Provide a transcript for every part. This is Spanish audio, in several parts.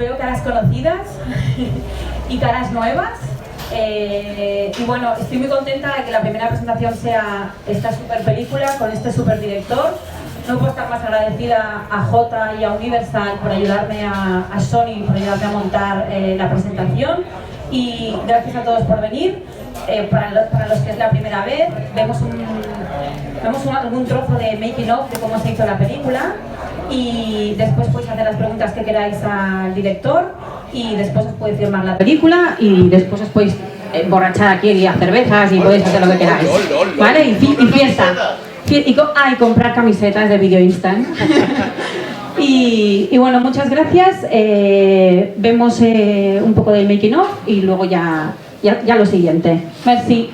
Veo caras conocidas y caras nuevas. Y bueno, estoy muy contenta de que la primera presentación sea esta super película con este super director. No puedo estar más agradecida a Jota y a Universal por ayudarme a Sony, por ayudarme a montar la presentación. Y gracias a todos por venir. Para los que es la primera vez, vemos algún trozo de making of de cómo se hizo la película. Y después podéis hacer las preguntas que queráis al director y después os podéis firmar la película y después os podéis emborrachar aquí y a cervezas y podéis hacer lo que queráis, ¿vale? Y fiesta. Y comprar camisetas de Video Instant. Y bueno, muchas gracias. Vemos un poco del making of y luego ya lo siguiente. Merci.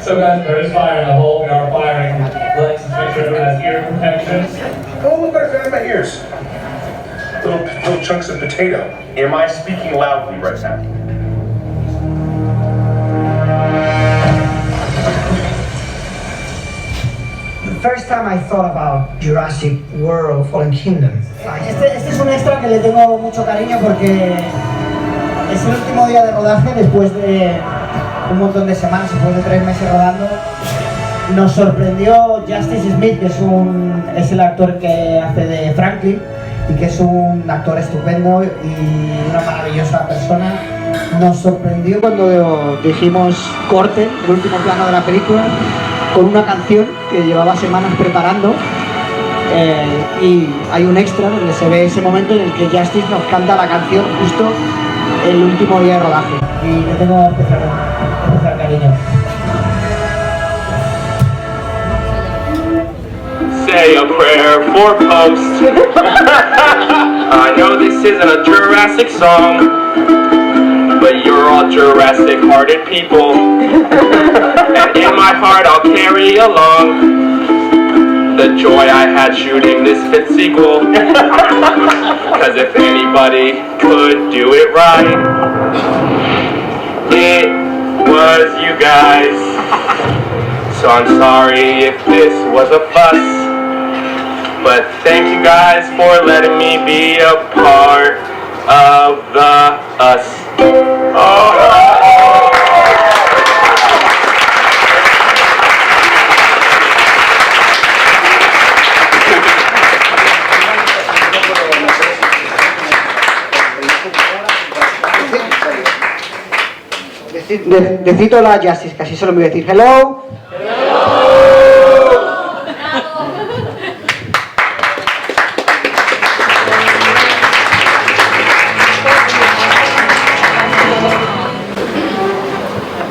So guys, there is fire in the hole. We are firing. Let's make sure everyone has ear protection. Oh, look what I found in my ears. Little chunks of potato. Am I speaking loudly right now? The first time I thought about Jurassic World Fallen Kingdom. Este es un extra que le tengo mucho cariño porque es el último día de rodaje después de un montón de semanas, después de 3 meses rodando. Nos sorprendió Justice Smith, que es el actor que hace de Franklin y que es un actor estupendo y una maravillosa persona. Nos sorprendió cuando dijimos corte, el último plano de la película, con una canción que llevaba semanas preparando, y hay un extra donde se ve ese momento en el que Justice nos canta la canción justo el último día de rodaje y le tengo especial cariño. Say a prayer for Post. I know this isn't a Jurassic song, but you're all Jurassic-hearted people. And in my heart I'll carry along the joy I had shooting this 5th sequel. Cause if anybody could do it right, it was you guys. So I'm sorry if this was a fuss, but thank you guys for letting me be a part of the us. Oh. Decito la Justice, casi solo me voy a decir hello.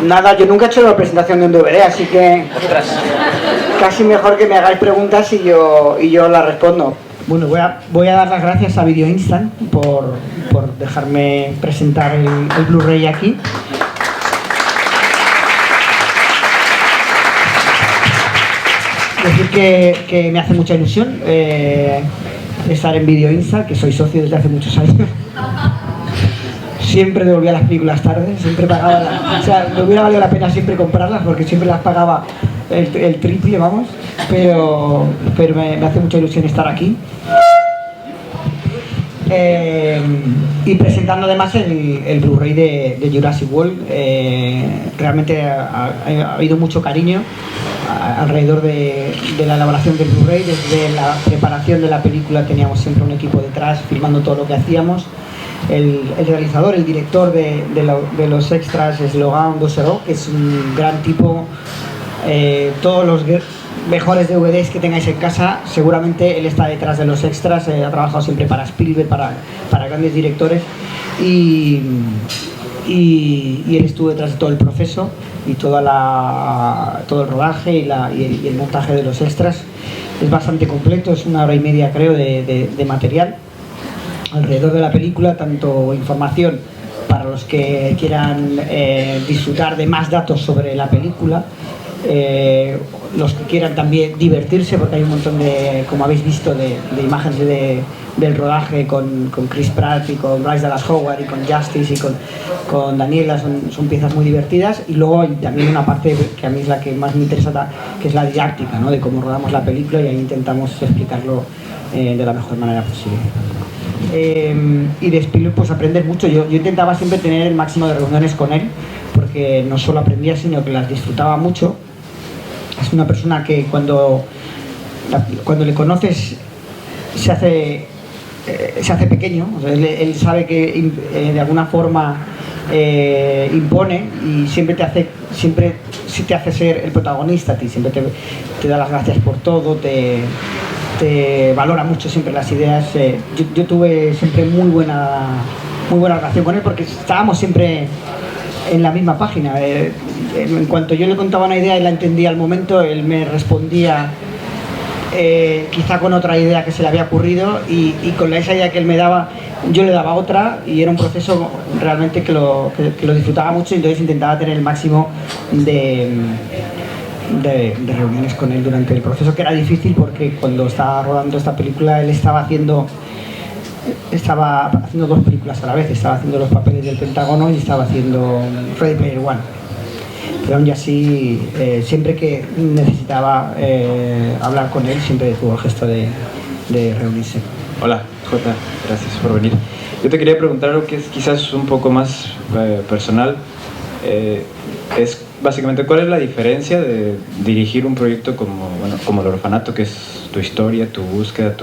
Nada, yo nunca he hecho la presentación de un DVD, así que casi mejor que me hagáis preguntas y yo las respondo. Bueno, voy a dar las gracias a Video Instant por dejarme presentar el Blu-ray aquí. Decir que me hace mucha ilusión estar en Video Instant, que soy socio desde hace muchos años. Siempre devolvía las películas tarde, siempre pagaba, o sea, me hubiera valido la pena siempre comprarlas porque siempre las pagaba el triple, vamos, pero me hace mucha ilusión estar aquí. Y presentando además el Blu-ray de Jurassic World. Realmente ha habido mucho cariño alrededor de la elaboración del Blu-ray. Desde la preparación de la película teníamos siempre un equipo detrás filmando todo lo que hacíamos. El realizador, el director de los extras es Logan Bosserot, que es un gran tipo. Todos los mejores DVDs que tengáis en casa, seguramente él está detrás de los extras. Ha trabajado siempre para Spielberg, para grandes directores, y él estuvo detrás de todo el proceso y todo el rodaje y el montaje de los extras. Es bastante completo, es 1 hora y media creo de material alrededor de la película, tanto información para los que quieran disfrutar de más datos sobre la película, los que quieran también divertirse, porque hay un montón de, como habéis visto, de imágenes del rodaje con Chris Pratt y con Bryce Dallas Howard y con Justice y con Daniela. Son piezas muy divertidas, y luego hay también una parte que a mí es la que más me interesa, que es la didáctica, ¿no? De cómo rodamos la película, y ahí intentamos explicarlo de la mejor manera posible. Y de Spielberg pues aprendes mucho. Yo intentaba siempre tener el máximo de reuniones con él, porque no solo aprendía, sino que las disfrutaba mucho. Es una persona que cuando le conoces se hace pequeño. O sea, él sabe que de alguna forma impone, y siempre te hace ser el protagonista a ti, siempre te da las gracias por todo, te valora mucho siempre las ideas. Yo tuve siempre muy buena relación con él, porque estábamos siempre en la misma página. En cuanto yo le contaba una idea y la entendía al momento, él me respondía quizá con otra idea que se le había ocurrido, y con esa idea que él me daba, yo le daba otra, y era un proceso realmente que lo disfrutaba mucho, y entonces intentaba tener el máximo de reuniones con él durante el proceso, que era difícil porque cuando estaba rodando esta película él estaba haciendo 2 películas a la vez. Estaba haciendo los papeles del Pentágono y estaba haciendo Ready Player One. Pero aún así, siempre que necesitaba hablar con él, siempre tuvo el gesto de reunirse. Hola, Jota, gracias por venir. Yo te quería preguntar algo que es quizás un poco más personal. Es básicamente, ¿cuál es la diferencia de dirigir un proyecto como El Orfanato, que es tu historia, tu búsqueda,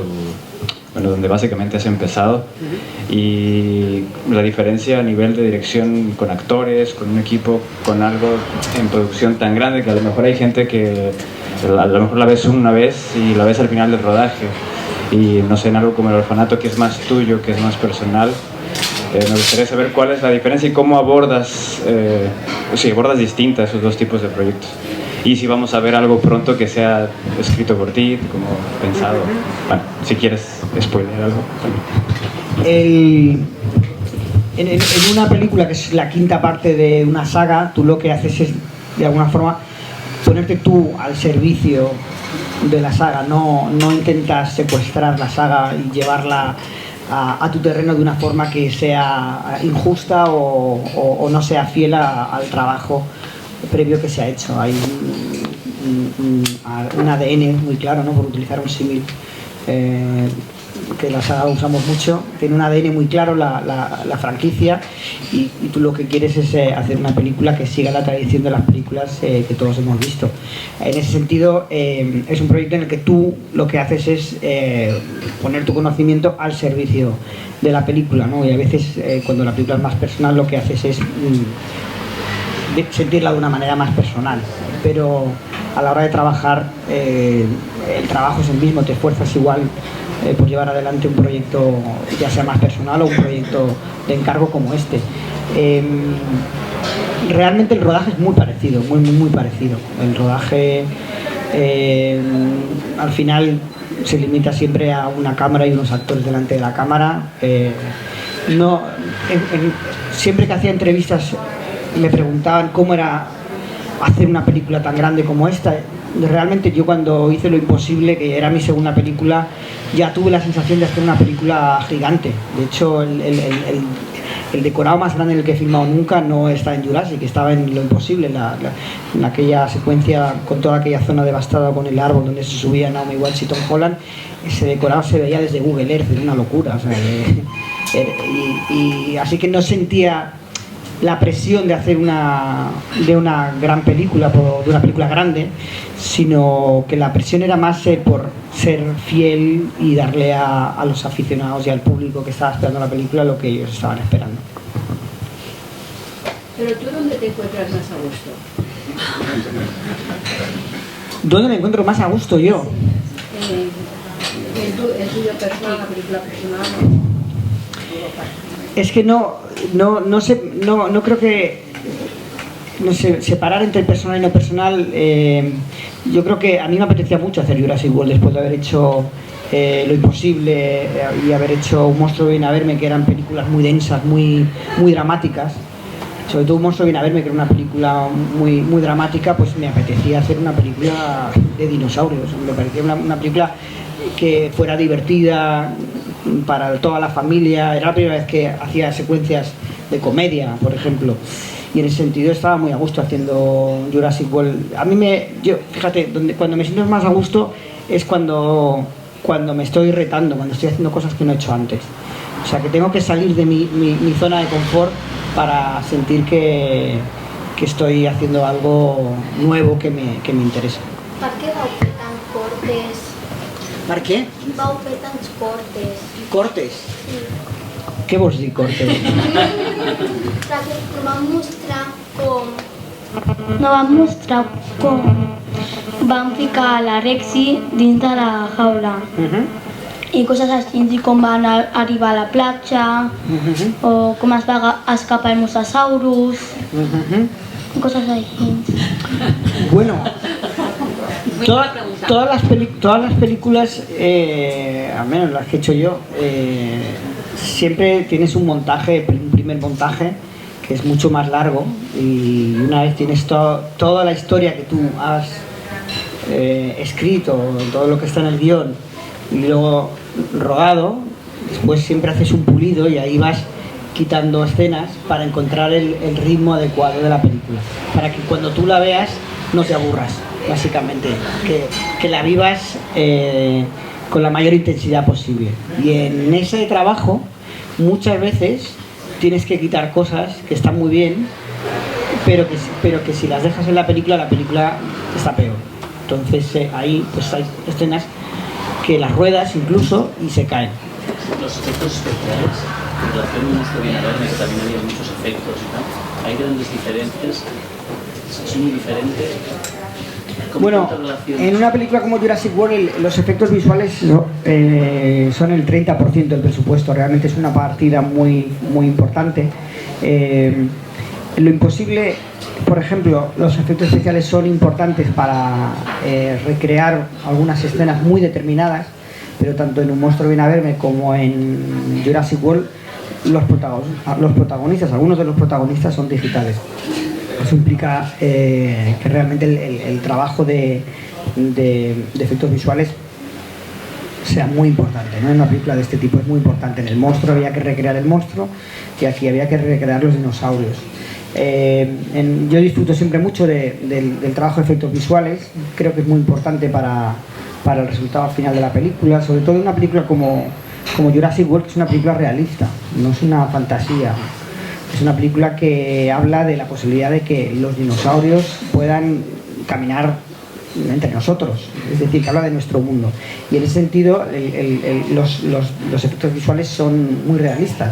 donde básicamente has empezado, y la diferencia a nivel de dirección con actores, con un equipo, con algo en producción tan grande, que a lo mejor hay gente que a lo mejor la ves una vez y la ves al final del rodaje, y no sé, en algo como El Orfanato, que es más tuyo, que es más personal? Me gustaría saber cuál es la diferencia y cómo abordas distintas esos 2 tipos de proyectos. Y si vamos a ver algo pronto que sea escrito por ti, como pensado. Bueno, si quieres spoiler algo. En una película que es la 5ª parte de una saga, tú lo que haces es, de alguna forma, ponerte tú al servicio de la saga. No intentas secuestrar la saga y llevarla a tu terreno de una forma que sea injusta o no sea fiel al trabajo previo que se ha hecho. Hay un ADN muy claro, ¿no? Por utilizar un símil que la saga usamos mucho. Tiene un ADN muy claro la franquicia, y tú lo que quieres es hacer una película que siga la tradición de las películas que todos hemos visto. En ese sentido, es un proyecto en el que tú lo que haces es poner tu conocimiento al servicio de la película, ¿no? Y a veces, cuando la película es más personal, lo que haces es sentirla de una manera más personal, pero a la hora de trabajar, el trabajo es el mismo, te esfuerzas igual por llevar adelante un proyecto, ya sea más personal o un proyecto de encargo como este. Realmente el rodaje es muy parecido, muy parecido. El rodaje al final se limita siempre a una cámara y unos actores delante de la cámara. Siempre que hacía entrevistas me preguntaban cómo era hacer una película tan grande como esta. Realmente yo, cuando hice Lo Imposible, que era mi segunda película, ya tuve la sensación de hacer una película gigante. De hecho, el decorado más grande en el que he filmado nunca no está en Jurassic, estaba en Lo Imposible, en aquella secuencia con toda aquella zona devastada con el árbol donde se subía Naomi Watts y Tom Holland. Ese decorado se veía desde Google Earth, era una locura. O sea, y así que no sentía la presión de hacer una gran película, de una película grande, sino que la presión era más por ser fiel y darle a los aficionados y al público que estaba esperando la película lo que ellos estaban esperando. Pero tú, ¿dónde te encuentras más a gusto? ¿Dónde me encuentro más a gusto yo? ¿El tuyo personal, la película personal? Es que no creo que, no sé, separar entre personal y no personal. Yo creo que a mí me apetecía mucho hacer Jurassic World después de haber hecho Lo Imposible y haber hecho Un monstruo viene a verme, que eran películas muy densas, muy dramáticas. Sobre todo Un monstruo viene a verme, que era una película muy dramática. Pues me apetecía hacer una película de dinosaurios. Me parecía una película que fuera divertida para toda la familia. Era la primera vez que hacía secuencias de comedia, por ejemplo, y en ese sentido estaba muy a gusto haciendo Jurassic World. Fíjate, cuando me siento más a gusto es cuando me estoy retando, cuando estoy haciendo cosas que no he hecho antes. O sea, que tengo que salir de mi zona de confort para sentir que estoy haciendo algo nuevo que me interesa. Per què vau fer tants cortes? Per què? Vau fer tants cortes? Cortes? Sí. Què vols dir, cortes? Perquè no vam mostrar com... No vam mostrar com van ficar la Rexy dins de la jaula. I coses així, i com van arribar a la platja, o com es va escapar el mosasaurus, cosas així. Bueno, todas las películas, al menos las que he hecho yo, siempre tienes un montaje, un primer montaje, que es mucho más largo, y una vez tienes toda la historia que tú has escrito, todo lo que está en el guión, y luego rodado, después siempre haces un pulido y ahí vas quitando escenas para encontrar el ritmo adecuado de la película, para que cuando tú la veas no te aburras, básicamente, que la vivas con la mayor intensidad posible. Y en ese trabajo muchas veces tienes que quitar cosas que están muy bien, pero que si las dejas en la película está peor. Entonces ahí pues hay escenas que las ruedas incluso y se caen. Los efectos especiales, en relación a Monstruo Viene a Verme, que también había muchos efectos y tal, hay grandes diferencias, es muy diferente. Bueno, en una película como Jurassic World los efectos visuales son el 30% del presupuesto, realmente es una partida muy importante. Lo imposible, por ejemplo, los efectos especiales son importantes para recrear algunas escenas muy determinadas, pero tanto en Un Monstruo Viene a Verme como en Jurassic World los protagonistas, algunos de los protagonistas son digitales. Eso implica que realmente el trabajo de efectos visuales sea muy importante, ¿no? En una película de este tipo es muy importante. En El Monstruo había que recrear el monstruo y aquí había que recrear los dinosaurios. Yo disfruto siempre mucho del trabajo de efectos visuales, creo que es muy importante para el resultado final de la película, sobre todo en una película como Jurassic World, que es una película realista, no es una fantasía. Es una película que habla de la posibilidad de que los dinosaurios puedan caminar entre nosotros, es decir, que habla de nuestro mundo. Y en ese sentido los efectos visuales son muy realistas.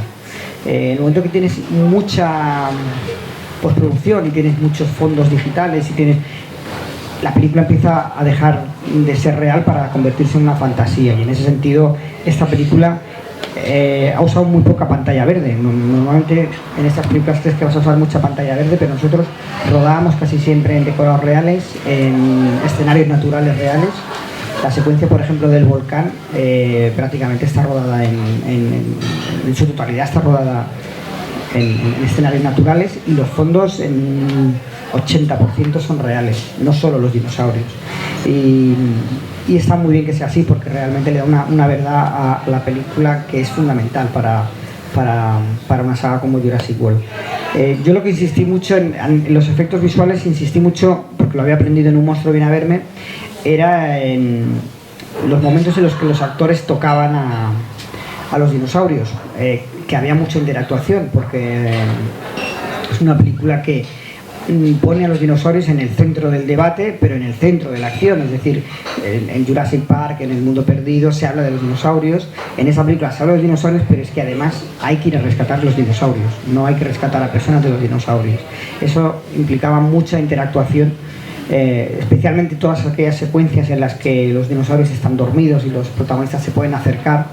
En el momento que tienes mucha postproducción y tienes muchos fondos digitales y la película empieza a dejar de ser real para convertirse en una fantasía, y en ese sentido esta película ha usado muy poca pantalla verde. Normalmente en estas películas crees que vas a usar mucha pantalla verde, pero nosotros rodábamos casi siempre en decorados reales, en escenarios naturales reales. La secuencia, por ejemplo, del volcán prácticamente está rodada en su totalidad, está rodada en escenarios naturales, y los fondos en 80% son reales, no solo los dinosaurios. Y está muy bien que sea así, porque realmente le da una verdad a la película que es fundamental para una saga como Jurassic World. Yo lo que insistí mucho en los efectos visuales, insistí mucho, porque lo había aprendido en Un Monstruo Viene a Verme, era en los momentos en los que los actores tocaban a los dinosaurios, que había mucha interactuación, porque es una película que pone a los dinosaurios en el centro del debate, pero en el centro de la acción. Es decir, en Jurassic Park, en El Mundo Perdido, se habla de los dinosaurios. En esa película se habla de los dinosaurios, pero es que además hay que ir a rescatar los dinosaurios, no hay que rescatar a personas de los dinosaurios. Eso implicaba mucha interactuación, especialmente todas aquellas secuencias en las que los dinosaurios están dormidos y los protagonistas se pueden acercar,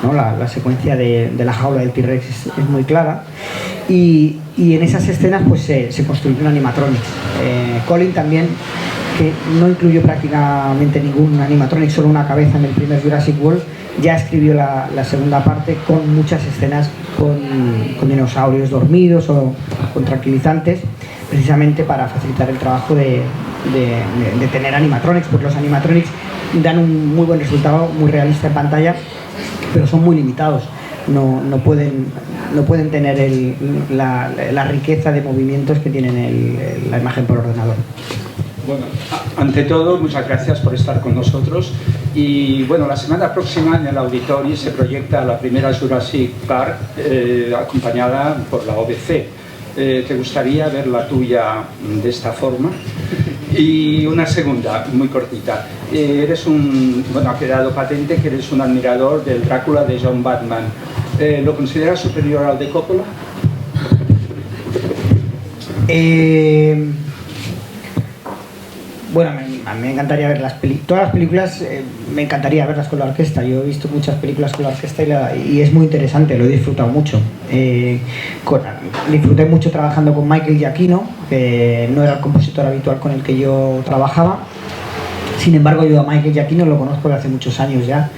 ¿no? La secuencia de la jaula del T-Rex es muy clara, y en esas escenas pues se construyó un animatronic. Colin también, que no incluyó prácticamente ningún animatronic, solo una cabeza en el primer Jurassic World, ya escribió la segunda parte con muchas escenas con dinosaurios dormidos o con tranquilizantes, precisamente para facilitar el trabajo de tener animatronics, porque los animatronics dan un muy buen resultado, muy realista en pantalla, pero son muy limitados, no pueden tener la riqueza de movimientos que tienen la imagen por ordenador. Bueno, ante todo, muchas gracias por estar con nosotros. Y bueno, la semana próxima en el auditorio se proyecta la primera Jurassic Park acompañada por la OBC. ¿Te gustaría ver la tuya de esta forma? Y una segunda, muy cortita. Ha quedado patente que eres un admirador del Drácula de John Badham. ¿Lo consideras superior al de Coppola? Bueno, a mí me encantaría ver todas las películas, me encantaría verlas con la orquesta. Yo he visto muchas películas con la orquesta y es muy interesante, lo he disfrutado mucho. Disfruté mucho trabajando con Michael Giacchino, que no era el compositor habitual con el que yo trabajaba. Sin embargo, yo a Michael Giacchino lo conozco desde hace muchos años ya,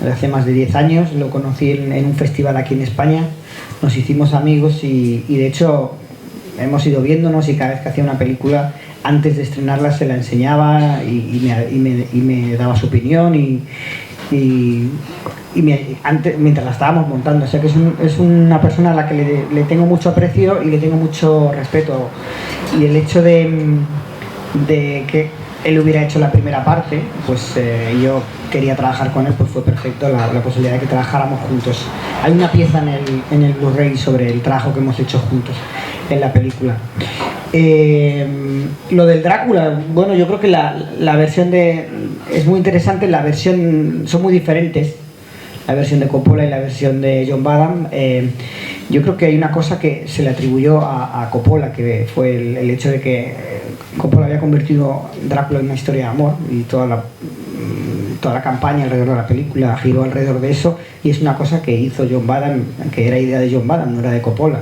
desde hace más de 10 años. Lo conocí en un festival aquí en España, nos hicimos amigos y de hecho hemos ido viéndonos, y cada vez que hacía una película, antes de estrenarla se la enseñaba y me daba su opinión mientras la estábamos montando. O sea que es una persona a la que le tengo mucho aprecio y le tengo mucho respeto. Y el hecho de que él hubiera hecho la primera parte, pues yo quería trabajar con él, pues fue perfecto la posibilidad de que trabajáramos juntos. Hay una pieza en el Blu-ray sobre el trabajo que hemos hecho juntos en la película. Lo del Drácula, bueno, yo creo que la versión es muy interesante. Son muy diferentes, la versión de Coppola y la versión de John Badham. Yo creo que hay una cosa que se le atribuyó a Coppola, que fue el hecho de que Coppola había convertido Drácula en una historia de amor, y toda la campaña alrededor de la película giró alrededor de eso, y es una cosa que hizo John Badham, que era idea de John Badham, no era de Coppola.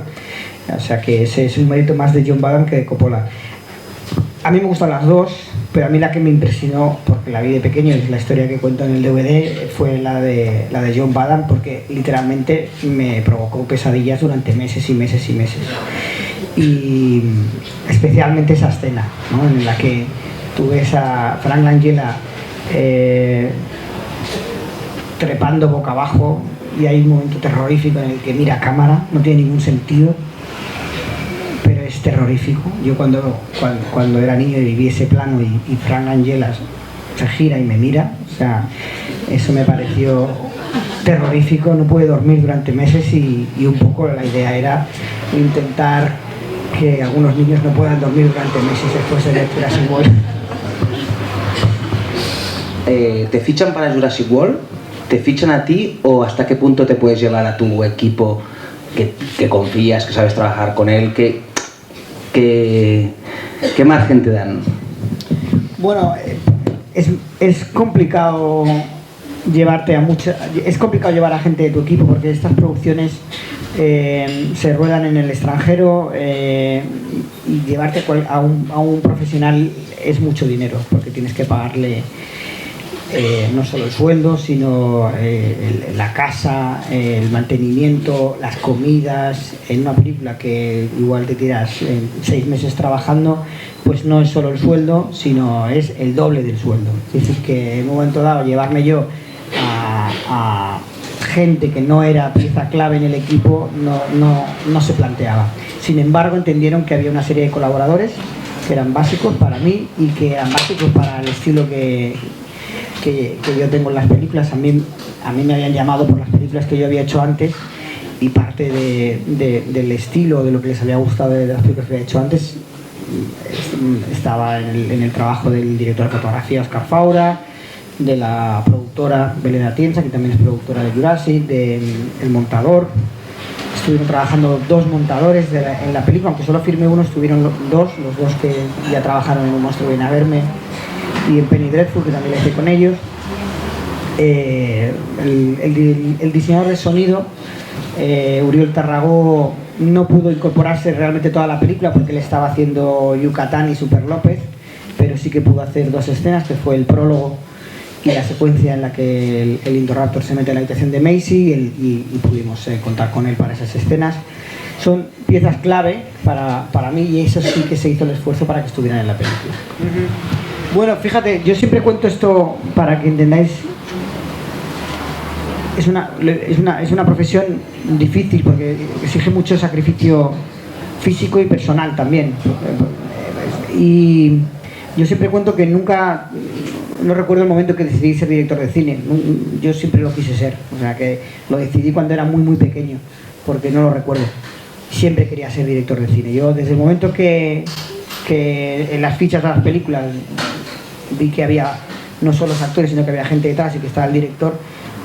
O sea que ese es un mérito más de John Badham que de Coppola. A mí me gustan las dos, pero a mí la que me impresionó, porque la vi de pequeño, es la historia que cuento en el DVD, fue la de John Badham, porque literalmente me provocó pesadillas durante meses y meses y meses. Y especialmente esa escena, ¿no?, en la que tú ves a Frank Langella trepando boca abajo, y hay un momento terrorífico en el que mira a cámara, no tiene ningún sentido, pero es terrorífico. Yo cuando era niño y vi ese plano y Frank Langella se gira y me mira, o sea, eso me pareció terrorífico. No pude dormir durante meses y un poco la idea era intentar que algunos niños no puedan dormir durante meses después de ver Jurassic World. ¿Te fichan para Jurassic World? ¿Te fichan a ti, o hasta qué punto te puedes llevar a tu equipo que confías, que sabes trabajar con él? ¿Qué margen te dan? Bueno, es complicado es complicado llevar a gente de tu equipo, porque estas producciones se ruedan en el extranjero, y llevarte a un profesional es mucho dinero, porque tienes que pagarle no solo el sueldo, sino la casa, el mantenimiento, las comidas. En una película que igual te tiras 6 meses trabajando, pues no es solo el sueldo, sino es el doble del sueldo. Es decir, que en un momento dado llevarme yo a gente que no era pieza clave en el equipo no se planteaba. Sin embargo, entendieron que había una serie de colaboradores que eran básicos para mí y que eran básicos para el estilo que yo tengo en las películas. A mí me habían llamado por las películas que yo había hecho antes, y parte del estilo, de lo que les había gustado de las películas que había hecho antes, estaba en el trabajo del director de fotografía Oscar Faura, de la productora Belén Atienza, que también es productora de Jurassic, del montador. Estuvieron trabajando 2 montadores en la película, aunque solo firmé uno, estuvieron los dos que ya trabajaron en Un monstruo viene a verme y en Penny Dreadful, que también lo hice con ellos. El diseñador de sonido, Uriol Tarragó, no pudo incorporarse realmente toda la película porque él estaba haciendo Yucatán y Super López, pero sí que pudo hacer 2 escenas, que fue el prólogo y la secuencia en la que el Indoraptor se mete en la habitación de Maisie, y pudimos contar con él para esas escenas. Son piezas clave para mí, y eso sí que se hizo el esfuerzo para que estuvieran en la película. Bueno, fíjate, yo siempre cuento esto para que entendáis. Es una profesión difícil, porque exige mucho sacrificio físico y personal también. Yo siempre cuento que nunca, no recuerdo el momento que decidí ser director de cine. Yo siempre lo quise ser, o sea que lo decidí cuando era muy pequeño, porque no lo recuerdo. Siempre quería ser director de cine. Yo desde el momento que en las fichas de las películas vi que había no solo los actores, sino que había gente detrás y que estaba el director,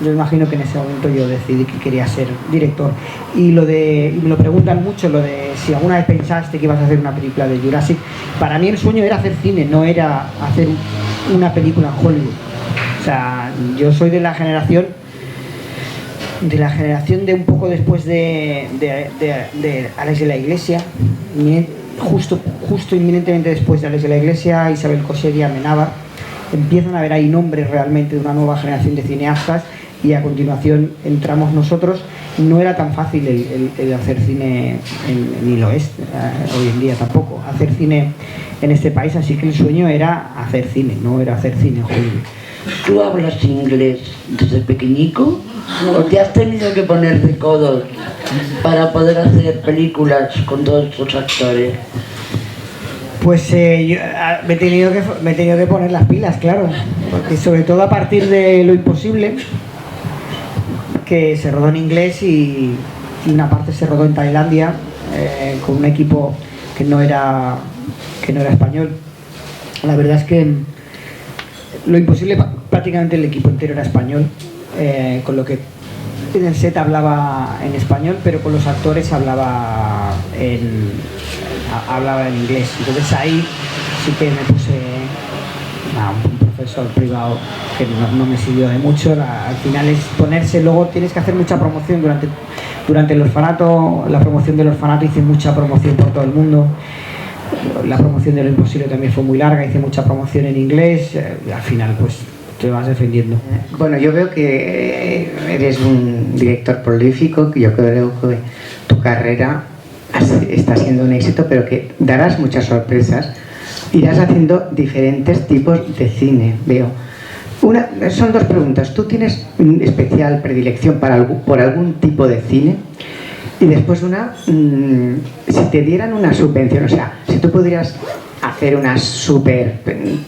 yo imagino que en ese momento yo decidí que quería ser director. Y me lo preguntan mucho, lo de si alguna vez pensaste que ibas a hacer una película de Jurassic. Para mí el sueño era hacer cine, no era hacer una película en Hollywood. O sea, yo soy de la generación de un poco después de Alex de la Iglesia, justo inminentemente después de Alex de la Iglesia, Isabel Coixet y Amenábar. Empiezan a haber ahí nombres realmente de una nueva generación de cineastas, y a continuación entramos nosotros. No era tan fácil el hacer cine, ni lo es hoy en día tampoco, hacer cine en este país, así que el sueño era hacer cine, no era hacer cine en Hollywood. ¿Tú hablas inglés desde pequeñico o te has tenido que poner de codos para poder hacer películas con todos estos actores? Pues yo me he tenido que poner las pilas, claro, porque sobre todo a partir de Lo Imposible, que se rodó en inglés y una parte se rodó en Tailandia, con un equipo que no era español. La verdad es que Lo Imposible prácticamente el equipo entero era español, con lo que en el set hablaba en español, pero con los actores hablaba en inglés. Entonces ahí sí que me puse un profesor privado que no me sirvió de mucho. Al final es ponerse, luego tienes que hacer mucha promoción durante el orfanato. La promoción del orfanato, hice mucha promoción por todo el mundo. La promoción de Lo Imposible también fue muy larga, hice mucha promoción en inglés. Al final pues te vas defendiendo. Bueno, yo veo que eres un director prolífico, que yo creo que tu carrera está siendo un éxito, pero que darás muchas sorpresas. Irás haciendo diferentes tipos de cine, veo. Son dos preguntas. ¿Tú tienes especial predilección por algún tipo de cine? Y después si te dieran una subvención, o sea, si tú pudieras hacer una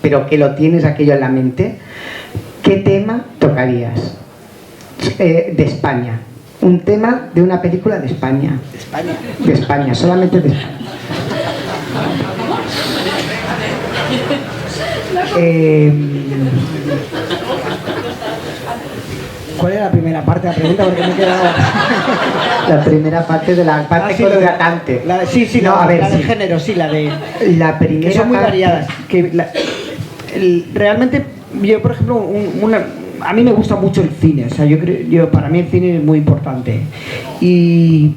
pero que lo tienes aquello en la mente, ¿qué tema tocarías? De España. Un tema de una película de España. ¿De España? De España, solamente de España. ¿Cuál era la primera parte de la pregunta? Porque me he quedado... La primera parte de la parte colorante. La de género, sí, la de... La primera que son muy parte... variadas. Realmente, yo por ejemplo, a mí me gusta mucho el cine. O sea, para mí el cine es muy importante. Y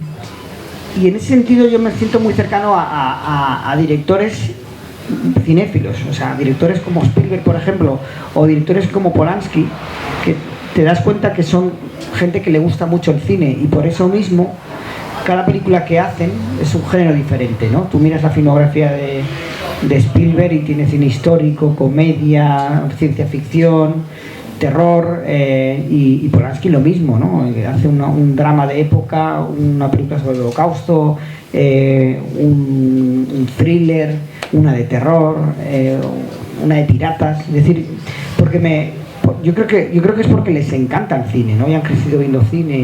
en ese sentido yo me siento muy cercano a directores cinéfilos, o sea, directores como Spielberg, por ejemplo, o directores como Polanski, que te das cuenta que son gente que le gusta mucho el cine, y por eso mismo cada película que hacen es un género diferente, ¿no? Tú miras la filmografía de Spielberg y tiene cine histórico, comedia, ciencia ficción, terror, y Polanski lo mismo, ¿no? Hace un drama de época, una película sobre el Holocausto, un thriller, una de terror, una de piratas. Es decir, yo creo que es porque les encanta el cine, ¿no? Y han crecido viendo cine,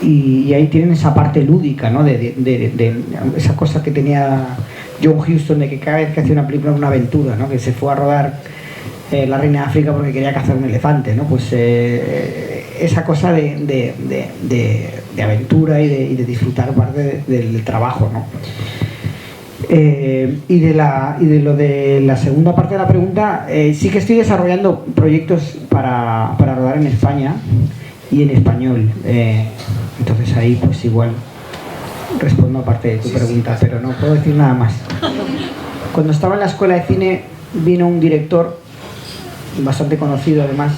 y ahí tienen esa parte lúdica, ¿no? De esa cosa que tenía John Huston, de que cada vez que hacía una película era una aventura, ¿no? Que se fue a rodar La Reina de África porque quería cazar un elefante, ¿no? Pues esa cosa de aventura y de disfrutar parte del trabajo, ¿no? Y de lo de la segunda parte de la pregunta, sí que estoy desarrollando proyectos para rodar en España y en español. Entonces ahí pues igual respondo a parte de tu pregunta, pero no puedo decir nada más. Cuando estaba en la escuela de cine vino un director bastante conocido además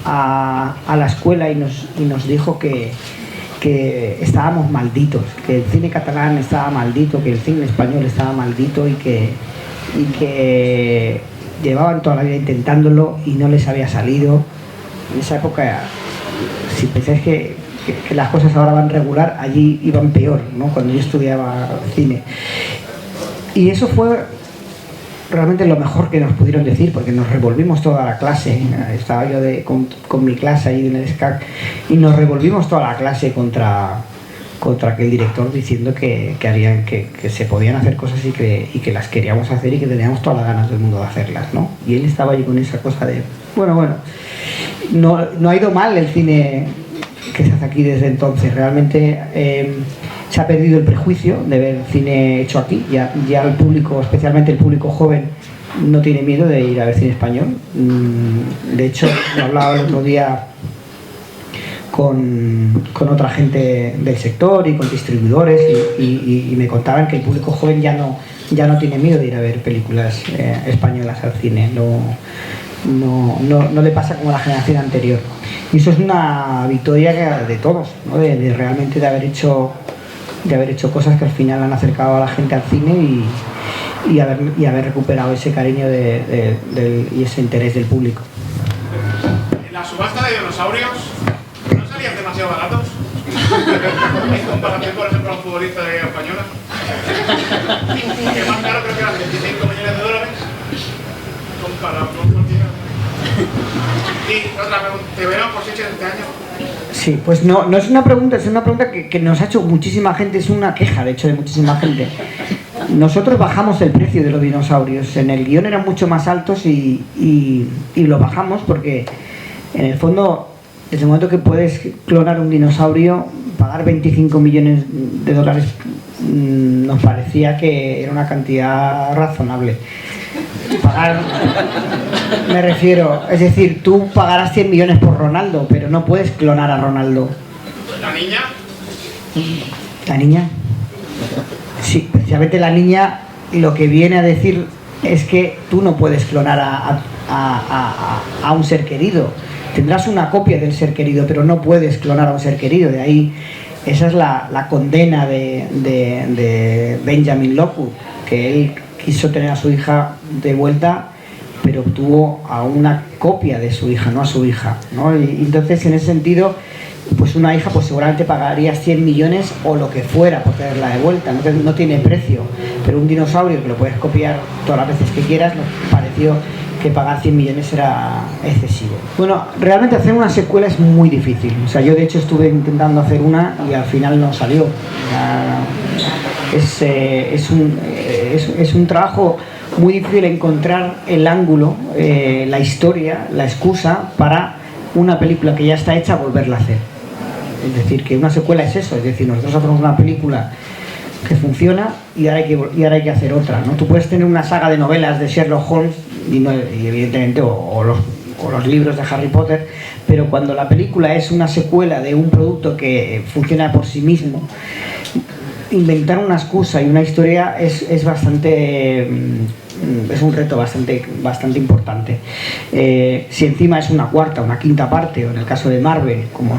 a la escuela y nos dijo que estábamos malditos, que el cine catalán estaba maldito, que el cine español estaba maldito, y que llevaban toda la vida intentándolo y no les había salido. En esa época, si pensáis que las cosas ahora van regular, allí iban peor, ¿no? Cuando yo estudiaba cine. Y eso fue realmente lo mejor que nos pudieron decir, porque nos revolvimos toda la clase. Estaba yo con mi clase ahí en el SCAC y nos revolvimos toda la clase contra aquel director, diciendo que se podían hacer cosas y que las queríamos hacer y que teníamos todas las ganas del mundo de hacerlas, ¿no? Y él estaba ahí con esa cosa de, bueno, no ha ido mal el cine que se hace aquí desde entonces. Realmente se ha perdido el prejuicio de ver cine hecho aquí. Ya el público, especialmente el público joven, no tiene miedo de ir a ver cine español. De hecho, me hablaba el otro día con otra gente del sector y con distribuidores y me contaban que el público joven ya no tiene miedo de ir a ver películas españolas al cine. No le pasa como a la generación anterior. Y eso es una victoria de todos, ¿no? de realmente de haber hecho cosas que al final han acercado a la gente al cine y haber recuperado ese cariño y ese interés del público. En la subasta de dinosaurios ¿no salían demasiado baratos? En comparación, por ejemplo, a un futbolista de Liga Española. Que más caro creo que eran 25 millones de dólares comparado con Fortuna. Y otra pregunta, ¿te verán por Sitges este año? Sí, pues no es una pregunta, es una pregunta que nos ha hecho muchísima gente, es una queja de hecho de muchísima gente. Nosotros bajamos el precio de los dinosaurios, en el guión eran mucho más altos y lo bajamos porque en el fondo, desde el momento que puedes clonar un dinosaurio, pagar 25 millones de dólares nos parecía que era una cantidad razonable. Pagar, me refiero, es decir, tú pagarás 100 millones por Ronaldo, pero no puedes clonar a Ronaldo. ¿La niña? ¿La niña? Sí, precisamente la niña lo que viene a decir es que tú no puedes clonar a un ser querido. Tendrás una copia del ser querido, pero no puedes clonar a un ser querido. De ahí, esa es la condena de Benjamin Lockwood, que él quiso tener a su hija de vuelta, pero obtuvo a una copia de su hija, no a su hija, ¿no? Y entonces, en ese sentido, pues una hija pues seguramente pagaría 100 millones o lo que fuera por tenerla de vuelta, no tiene precio. Pero un dinosaurio que lo puedes copiar todas las veces que quieras, nos pareció que pagar 100 millones era excesivo. Bueno, realmente hacer una secuela es muy difícil. O sea, yo de hecho estuve intentando hacer una y al final no salió. Es un trabajo muy difícil encontrar el ángulo, la historia, la excusa para una película que ya está hecha volverla a hacer. Es decir, que una secuela es eso, es decir, nosotros hacemos una película que funciona y ahora hay que hacer otra, ¿no? Tú puedes tener una saga de novelas de Sherlock Holmes y evidentemente o los libros de Harry Potter, pero cuando la película es una secuela de un producto que funciona por sí mismo, inventar una excusa y una historia es bastante es un reto bastante importante. Si encima es una cuarta, una quinta parte, o en el caso de Marvel, como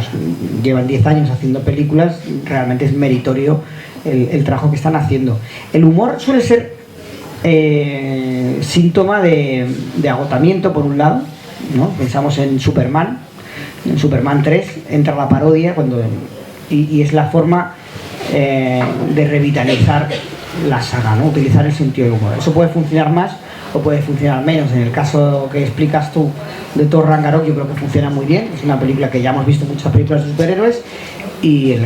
llevan 10 años haciendo películas, realmente es meritorio el trabajo que están haciendo. El humor suele ser síntoma de agotamiento, por un lado, ¿no? Pensamos en Superman 3, entra la parodia y es la forma de revitalizar la saga, ¿no? Utilizar el sentido del humor. Eso puede funcionar más o puede funcionar menos. En el caso que explicas tú de Thor Ragnarok, yo creo que funciona muy bien. Es una película que ya hemos visto en muchas películas de superhéroes y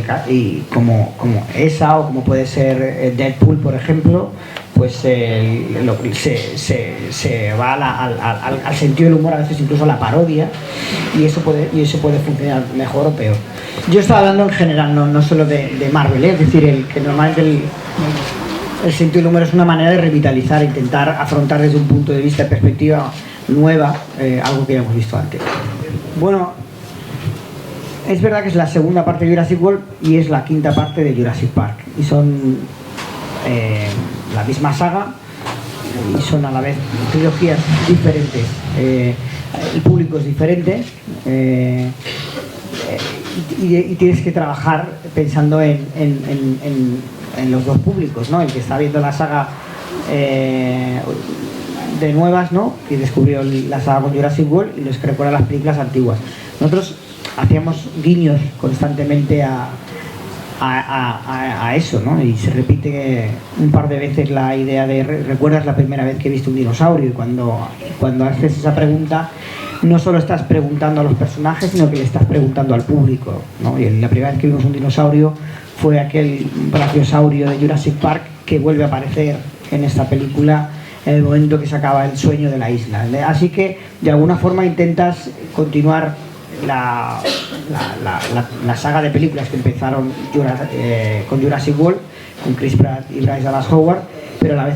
como esa, o como puede ser Deadpool, por ejemplo, pues se va al sentido del humor, a veces incluso a la parodia, y eso puede funcionar mejor o peor. Yo estaba hablando en general, no solo de Marvel, es decir, que normalmente el sentido del humor es una manera de revitalizar, intentar afrontar desde un punto de vista, perspectiva nueva, algo que ya hemos visto antes. Bueno, es verdad que es la segunda parte de Jurassic World y es la quinta parte de Jurassic Park, y son la misma saga y son a la vez trilogías diferentes. El público es diferente y tienes que trabajar pensando en los dos públicos, ¿no? El que está viendo la saga de nuevas, ¿no? Que descubrió la saga con Jurassic World, y los que recuerdan las películas antiguas. Nosotros hacíamos guiños constantemente a a eso, ¿no? Y se repite un par de veces la idea de ¿recuerdas la primera vez que viste un dinosaurio? Y cuando haces esa pregunta, no solo estás preguntando a los personajes, sino que le estás preguntando al público, ¿no? Y la primera vez que vimos un dinosaurio fue aquel brachiosaurio de Jurassic Park que vuelve a aparecer en esta película en el momento que se acaba el sueño de la isla. Así que de alguna forma intentas continuar la saga de películas que empezaron con Jurassic World, con Chris Pratt y Bryce Dallas Howard, pero a la vez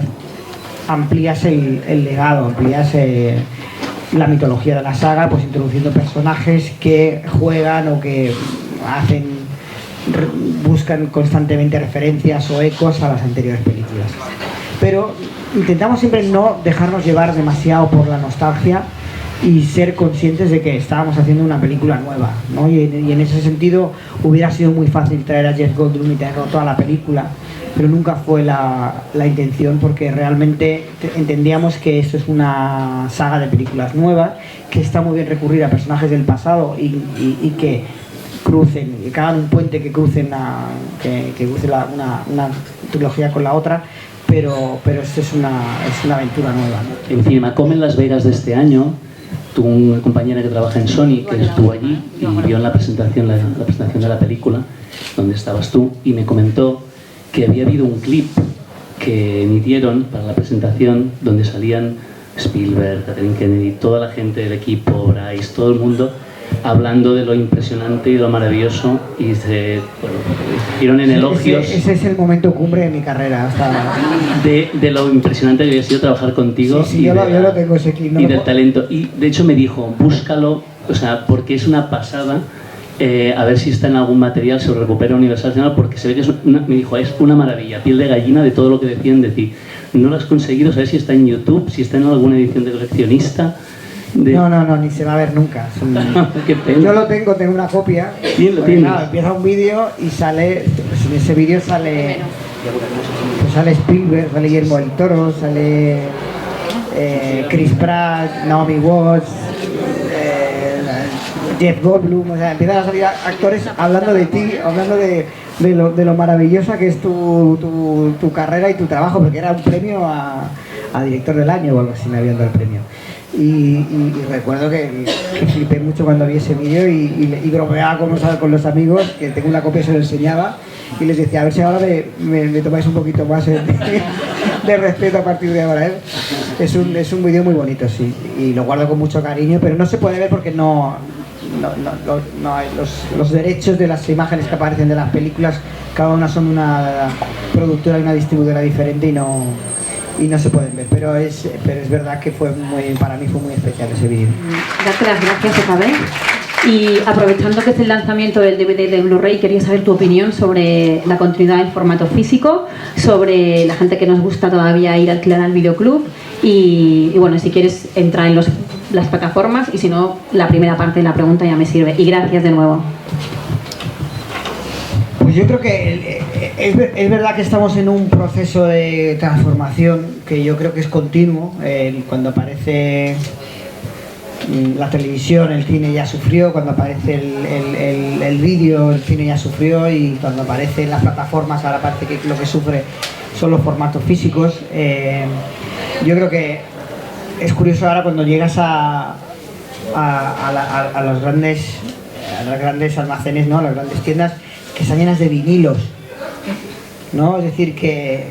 amplías el legado, amplías la mitología de la saga, pues introduciendo personajes que juegan o que buscan constantemente referencias o ecos a las anteriores películas. Pero intentamos siempre no dejarnos llevar demasiado por la nostalgia y ser conscientes de que estábamos haciendo una película nueva, ¿no? Y en ese sentido hubiera sido muy fácil traer a Jeff Goldblum y tenerlo toda la película, pero nunca fue la intención, porque realmente entendíamos que esto es una saga de películas nuevas, que está muy bien recurrir a personajes del pasado y que crucen, que hagan un puente, que crucen una trilogía con la otra, pero esto es una aventura nueva, ¿no? En Cinemacom en Las Vegas de este año, tuvo una compañera que trabaja en Sony que estuvo allí y vio en la presentación de la película, donde estabas tú, y me comentó que había habido un clip que emitieron para la presentación donde salían Spielberg, Kathleen Kennedy, toda la gente del equipo, Bryce, todo el mundo, hablando de lo impresionante y de lo maravilloso, y se hicieron en elogios. Ese es el momento cumbre de mi carrera. De lo impresionante que había sido trabajar contigo. Sí, yo lo tengo ese clip. Y del talento. Y de hecho me dijo, búscalo, o sea, porque es una pasada. A ver si está en algún material, se lo recupera Universal, porque se ve que me dijo, es una maravilla, piel de gallina de todo lo que decían de ti. No lo has conseguido, saber si está en YouTube, si está en alguna edición de coleccionista. No, ni se va a ver nunca. Qué pena. Yo lo tengo una copia. ¿Quién lo tiene? Nada, empieza un vídeo y sale, pues en ese vídeo sale Spielberg, sale Guillermo del Toro, sale Chris Pratt, Naomi Watts, Jeff Goldblum, o sea, empiezan a salir actores hablando de ti, hablando de lo maravillosa que es tu carrera y tu trabajo, porque era un premio a director del año o algo así, me habían dado el premio. Y recuerdo que flipé mucho cuando vi ese vídeo y bromeaba con los amigos, que tengo una copia, se lo enseñaba y les decía, a ver si ahora me tomáis un poquito más de respeto a partir de ahora. Es un vídeo muy bonito, sí, y lo guardo con mucho cariño, pero no se puede ver porque no hay los derechos de las imágenes que aparecen de las películas, cada una son una productora y una distribuidora diferente y no se pueden ver, pero es verdad que para mí fue muy especial ese vídeo. Darte las gracias otra vez. Y aprovechando que es el lanzamiento del DVD de Blu-ray, quería saber tu opinión sobre la continuidad del formato físico, sobre la gente que nos gusta todavía ir a alquilar al videoclub y bueno, si quieres entrar en las plataformas, y si no, la primera parte de la pregunta ya me sirve. Y gracias de nuevo. Pues yo creo que es verdad que estamos en un proceso de transformación que yo creo que es continuo. Cuando aparece la televisión, el cine ya sufrió; cuando aparece el vídeo, el cine ya sufrió; y cuando aparecen las plataformas, ahora parece que lo que sufre son los formatos físicos. Yo creo que es curioso ahora cuando llegas a los grandes almacenes, ¿no? A las grandes tiendas, que están llenas de vinilos, ¿no? Es decir, que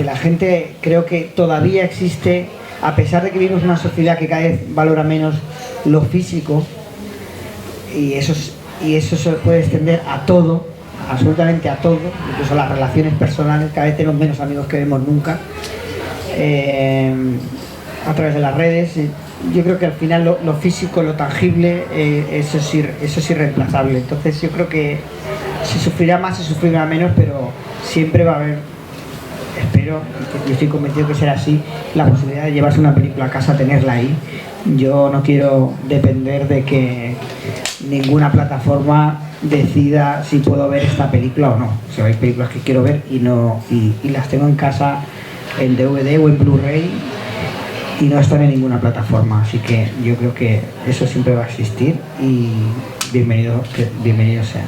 la gente, creo que todavía existe, a pesar de que vivimos en una sociedad que cada vez valora menos lo físico, y eso se puede extender a todo, absolutamente a todo, incluso a las relaciones personales. Cada vez tenemos menos amigos que vemos nunca, a través de las redes. Yo creo que al final lo físico, lo tangible, eso es irreemplazable. Entonces yo creo que se sufrirá más, se sufrirá menos, pero siempre va a haber, espero, y estoy convencido que será así, la posibilidad de llevarse una película a casa, tenerla ahí. Yo no quiero depender de que ninguna plataforma decida si puedo ver esta película o no. O sea, hay películas que quiero ver y las tengo en casa en DVD o en Blu-ray y no están en ninguna plataforma, así que yo creo que eso siempre va a existir y bienvenido sea.